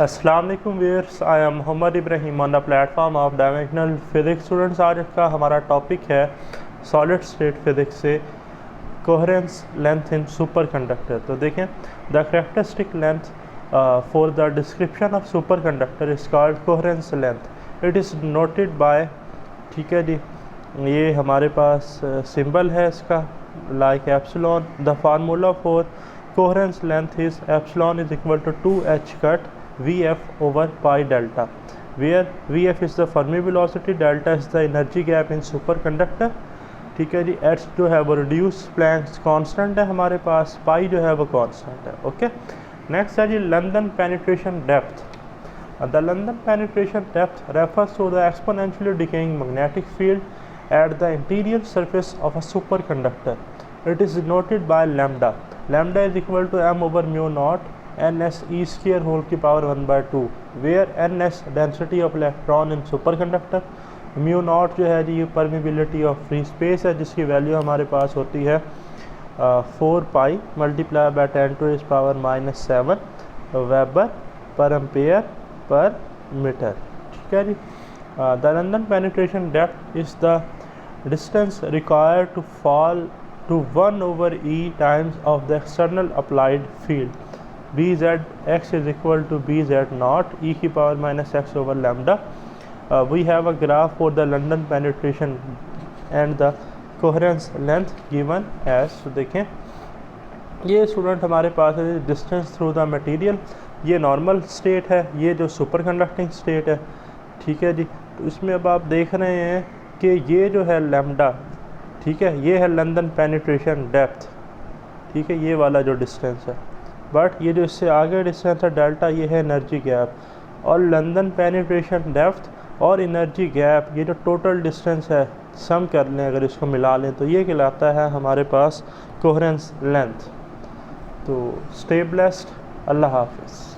अस्सलाम वालेकुम viewers, I am Mohammad Ibrahim on the platform of dimensional physics. Students, आज का हमारा टॉपिक है सॉलिड स्टेट फिज़िक्स से coherence length in superconductor. तो देखें, the characteristic length for the description of superconductor is called coherence length. It is noted by, ठीक है जी, ये हमारे पास सिंबल है इसका, like epsilon. The formula for coherence length is epsilon is equal to 2h cut Vf over pi delta, where Vf is the Fermi velocity, delta is the energy gap in superconductor। ठीक है जी, h जो है वो reduced Planck's constant है हमारे पास, पाई जो है वो constant है। ओके, नेक्स्ट है जी London penetration depth। The London penetration depth refers to the exponentially decaying magnetic field at the interior surface of a superconductor. It is denoted by lambda. Lambda is equal to m over mu naught ns e square whole की power 1/2, where ns density of electron in superconductor, mu naught जो है जी ये permeability of free space है, जिसकी value हमारे पास होती है 4 pi multiply by 10 to its power -7 weber per ampere per metre. ठीक है जी। The London penetration depth is the distance required to fall to 1 over e times of the external applied field Bz(x) is equal to Bz naught e की power -x over lambda। We have a graph for the London penetration and the coherence length given as। तो देखें, ये student हमारे पास है distance through the material, ये normal state है, ये जो सुपर कंडक्टिंग स्टेट है। ठीक है जी, तो इसमें अब आप देख रहे हैं कि ये जो है लैम्डा, ठीक है, ये है लंदन पेनिट्रेशन डेप्थ। ठीक है, ये वाला जो डिस्टेंस है, बट ये जो इससे आगे डिस्टेंस है डेल्टा, ये है एनर्जी गैप। और लंदन पेनिट्रेशन डेप्थ और एनर्जी गैप, ये जो टोटल डिस्टेंस है, सम कर लें, अगर इसको मिला लें तो ये कहलाता है हमारे पास कोहेरेंस लेंथ। तो स्टे ब्लेस्ड, अल्लाह हाफिज़।